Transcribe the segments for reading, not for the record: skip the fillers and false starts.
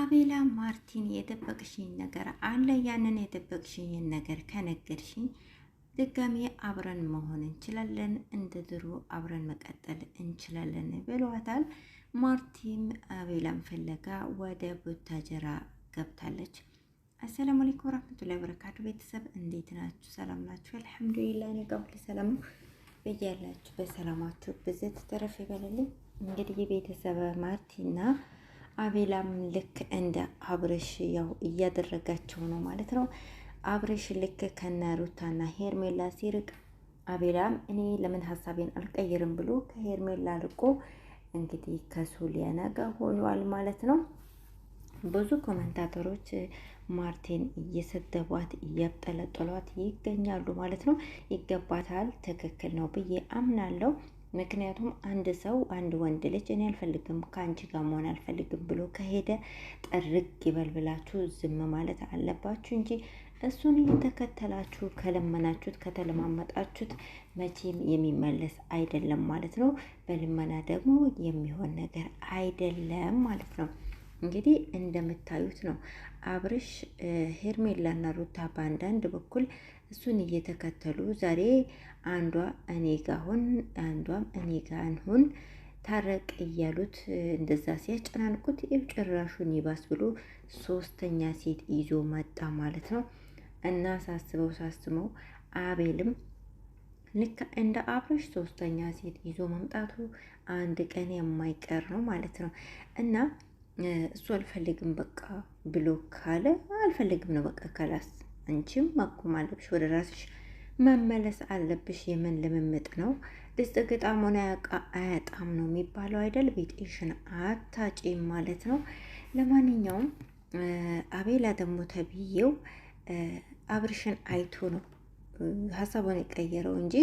አቤላ ማርቲን የደበቅሽኝ ነገር አለ። ያንን የደበቅሽኝን ነገር ከነገርሽኝ ድጋሜ አብረን መሆን እንችላለን፣ እንደ ድሮ አብረን መቀጠል እንችላለን ብለዋታል። ማርቲም አቤላን ፍለጋ ወደ ቡታጀራ ገብታለች። አሰላሙ አለይኩም ወራህመቱላሂ ወበረካቱ። ቤተሰብ እንዴት ናችሁ? ሰላም ናችሁ? አልሐምዱሊላህ እኔ ጋር ሁሉ ሰላም ነው። በያላችሁ በሰላማችሁ ብዝት ተረፍ ይበልልኝ። እንግዲህ የቤተሰብ ማርቲና አቤላም ልክ እንደ አብርሽ ያው እያደረጋቸው ነው ማለት ነው። አብርሽ ልክ ከነ ሩታና ሄርሜላ ሲርቅ አቤላም እኔ ለምን ሀሳቤን አልቀይርም ብሎ ከሄርሜላ ልቆ እንግዲህ ከሶሊያና ጋር ሆኗል ማለት ነው። ብዙ ኮመንታተሮች ማርቲን እየሰደቧት እያብጠለጠሏት ይገኛሉ ማለት ነው። ይገባታል፣ ትክክል ነው ብዬ አምናለሁ። ምክንያቱም አንድ ሰው አንድ ወንድ ልጅ እኔ አልፈልግም ከአንቺ ጋር መሆን አልፈልግም ብሎ ከሄደ ጠርግ ይበል ብላችሁ ዝም ማለት አለባችሁ እንጂ እሱን እየተከተላችሁ ከለመናችሁት ከተለማመጣችሁት መቼም የሚመለስ አይደለም ማለት ነው። በልመና ደግሞ የሚሆን ነገር አይደለም ማለት ነው። እንግዲህ እንደምታዩት ነው አብርሽ ሄርሜላና ሩታ በአንዳንድ በኩል እሱን እየተከተሉ ዛሬ አንዷ እኔ ጋ ሁን አንዷም እኔ ጋ እንሁን ታረቅ እያሉት እንደዛ ሲያጨናንቁት ጭራሹን ይባስ ብሎ ሶስተኛ ሴት ይዞ መጣ ማለት ነው። እና ሳስበው አቤልም ልክ እንደ አብርሽ ሶስተኛ ሴት ይዞ መምጣቱ አንድ ቀን የማይቀር ነው ማለት ነው። እና እሱ አልፈልግም በቃ ብሎ ካለ አልፈልግም ነው በቃ ከላስ አንቺም ማቆም አለብሽ፣ ወደ ራስሽ መመለስ አለብሽ። የምን ልምምጥ ነው? ድስት ግጣም ሆነ አያጣም ነው የሚባለው አይደል? ቤጤሽን አታጪም ማለት ነው። ለማንኛውም አቤላ ደግሞ ተብዬው አብርሽን አይቶ ነው ሀሳቡን የቀየረው እንጂ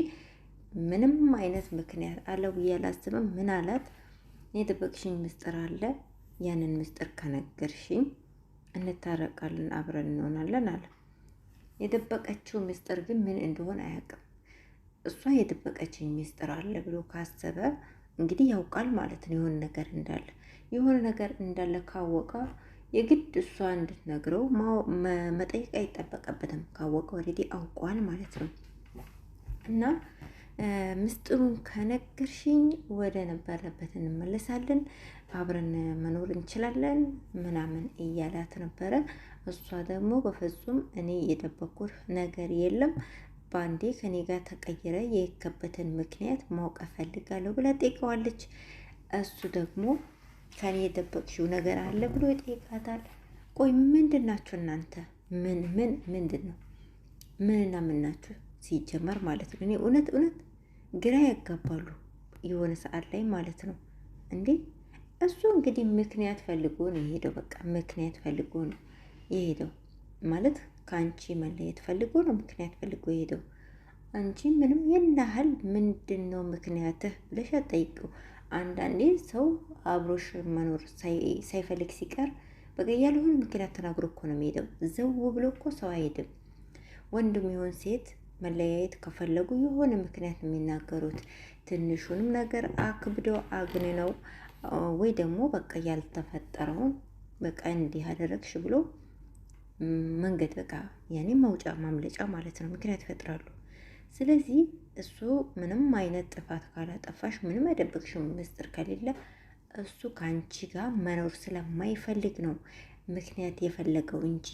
ምንም አይነት ምክንያት አለው ብዬ አላስብም። ምን አላት? የደበቅሽኝ ምስጢር አለ፣ ያንን ምስጢር ከነገርሽኝ እንታረቃለን፣ አብረን እንሆናለን አለ። የደበቀችው ምስጢር ግን ምን እንደሆነ አያውቅም። እሷ የደበቀችኝ ምስጢር አለ ብሎ ካሰበ እንግዲህ ያውቃል ማለት ነው። የሆነ ነገር እንዳለ ካወቀ የግድ እሷ እንድትነግረው መጠየቅ አይጠበቅበትም። ካወቀ ኦልሬዲ አውቋል ማለት ነው። እና ምስጢሩን ከነገርሽኝ ወደ ነበረበት እንመለሳለን፣ አብረን መኖር እንችላለን ምናምን እያላት ነበረ። እሷ ደግሞ በፍጹም እኔ የደበኩት ነገር የለም፣ በአንዴ ከኔ ጋር ተቀይረ የከበትን ምክንያት ማወቅ እፈልጋለሁ ብላ ጠይቀዋለች። እሱ ደግሞ ከኔ የደበቅሽው ነገር አለ ብሎ ይጠይቃታል። ቆይ ምንድን ናችሁ እናንተ? ምንድን ነው? ምንና ምን ናችሁ ሲጀመር ማለት ነው? እኔ እውነት ግራ ያጋባሉ የሆነ ሰዓት ላይ ማለት ነው። እንዴ እሱ እንግዲህ ምክንያት ፈልጎ ነው የሄደው። በቃ ምክንያት ፈልጎ ነው የሄደው ማለት ከአንቺ መለየት ፈልጎ ነው ምክንያት ፈልጎ የሄደው። አንቺ ምንም የናህል ምንድን ነው ምክንያትህ ብለሽ አትጠይቂው። አንዳንዴ ሰው አብሮሽ መኖር ሳይፈልግ ሲቀር በቃ ያልሆነ ምክንያት ተናግሮ እኮ ነው የሚሄደው። ዘው ብሎ እኮ ሰው አይሄድም። ወንድም ይሆን ሴት መለያየት ከፈለጉ የሆነ ምክንያት የሚናገሩት ትንሹንም ነገር አክብደው አግንነው ወይ ደግሞ በቃ ያልተፈጠረውን በቃ እንዲህ አደረግሽ ብሎ መንገድ በቃ ያኔ መውጫ ማምለጫ ማለት ነው ምክንያት ይፈጥራሉ። ስለዚህ እሱ ምንም አይነት ጥፋት ካላጠፋሽ ምንም አይደብቅሽም ምስጢር ከሌለ እሱ ከአንቺ ጋር መኖር ስለማይፈልግ ነው ምክንያት የፈለገው እንጂ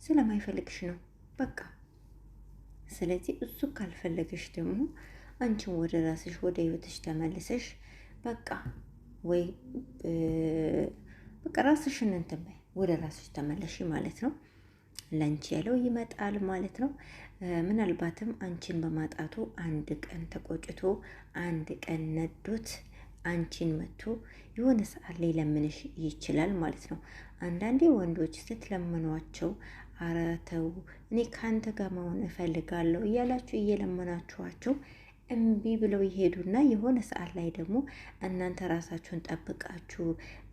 ስለማይፈልግሽ ነው በቃ። ስለዚህ እሱ ካልፈለገሽ ደግሞ አንቺን ወደ ራስሽ ወደ ህይወትሽ ተመልሰሽ በቃ ወይ በቃ ራስሽን እንትን በይ፣ ወደ ራስሽ ተመለሽ ማለት ነው። ለአንቺ ያለው ይመጣል ማለት ነው። ምናልባትም አንቺን በማጣቱ አንድ ቀን ተቆጭቶ አንድ ቀን ነዶት አንቺን መጥቶ የሆነ ሰዓት ላይ ለምንሽ ይችላል ማለት ነው። አንዳንዴ ወንዶች ስትለምኗቸው ኧረ ተው እኔ ከአንተ ጋር መሆን እፈልጋለሁ እያላችሁ እየለመናችኋቸው እምቢ ብለው ይሄዱና የሆነ ሰዓት ላይ ደግሞ እናንተ ራሳችሁን ጠብቃችሁ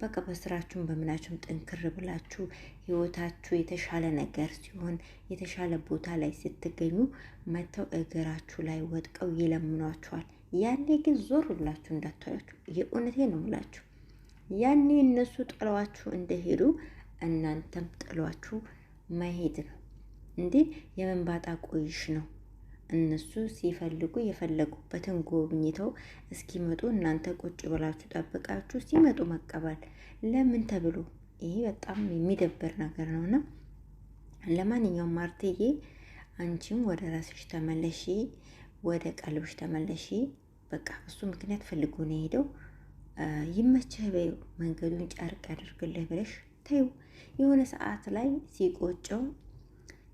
በቃ በስራችሁን በምናችሁም ጥንክር ብላችሁ ህይወታችሁ የተሻለ ነገር ሲሆን የተሻለ ቦታ ላይ ስትገኙ መተው እግራችሁ ላይ ወጥቀው ይለምኗችኋል። ያኔ ግን ዞር ብላችሁ እንዳታያችሁ። የእውነቴ ነው የምላችሁ። ያኔ እነሱ ጥለዋችሁ እንደሄዱ እናንተም ጥሏችሁ መሄድ ነው እንዴ? የመንባጣ ቆይሽ ነው። እነሱ ሲፈልጉ የፈለጉበትን ጎብኝተው እስኪመጡ እናንተ ቁጭ ብላችሁ ጠብቃችሁ ሲመጡ መቀበል ለምን ተብሎ? ይሄ በጣም የሚደብር ነገር ነውና ለማንኛውም ማርትዬ አንቺም ወደ ራስሽ ተመለሺ፣ ወደ ቀልብሽ ተመለሺ። በቃ እሱ ምክንያት ፈልጎ ነው የሄደው። ይመችህ በይው፣ መንገዱን ጨርቅ ያደርግልህ ብለሽ ተይው። የሆነ ሰዓት ላይ ሲቆጨው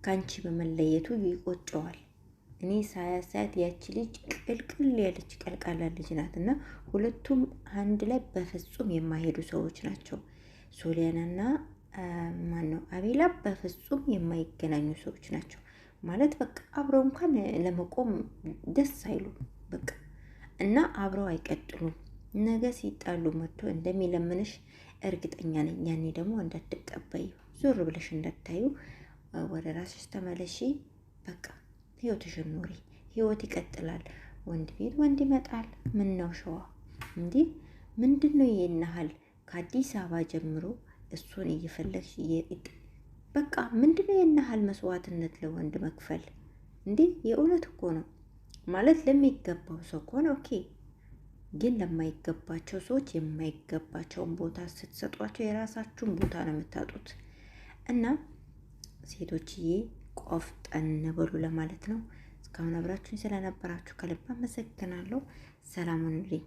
ከአንቺ በመለየቱ ይቆጨዋል። እኔ ሳያሳያት ያቺ ልጅ ቅልቅል ያለች ቀልቃላ ልጅ ናት እና ሁለቱም አንድ ላይ በፍጹም የማይሄዱ ሰዎች ናቸው። ሶሊያናና ማነው አቤላ በፍጹም የማይገናኙ ሰዎች ናቸው። ማለት በቃ አብረው እንኳን ለመቆም ደስ አይሉም። በቃ እና አብረው አይቀጥሉም። ነገ ሲጣሉ መጥቶ እንደሚለምንሽ እርግጠኛ ነኝ። ያኔ ደግሞ እንዳትቀበዩ፣ ዞር ብለሽ እንዳታዩ፣ ወደ ራስሽ ተመለሺ። በቃ ህይወትሽን ኑሪ። ህይወት ይቀጥላል። ወንድ ቤት ወንድ ይመጣል። ምን ነው ሸዋ እንዲህ ምንድን ነው ይናሃል? ከአዲስ አበባ ጀምሮ እሱን እየፈለግሽ በቃ ምንድን ነው ይናሃል? መስዋዕትነት ለወንድ መክፈል እንዴ! የእውነት እኮ ነው ማለት ለሚገባው ሰው ከሆነ ኦኬ፣ ግን ለማይገባቸው ሰዎች የማይገባቸውን ቦታ ስትሰጧቸው የራሳችሁን ቦታ ነው የምታጡት። እና ሴቶችዬ ቆፍጠን በሉ ለማለት ነው። እስካሁን አብራችሁኝ ስለነበራችሁ ከልብ አመሰግናለሁ። ሰላም ሁኑልኝ።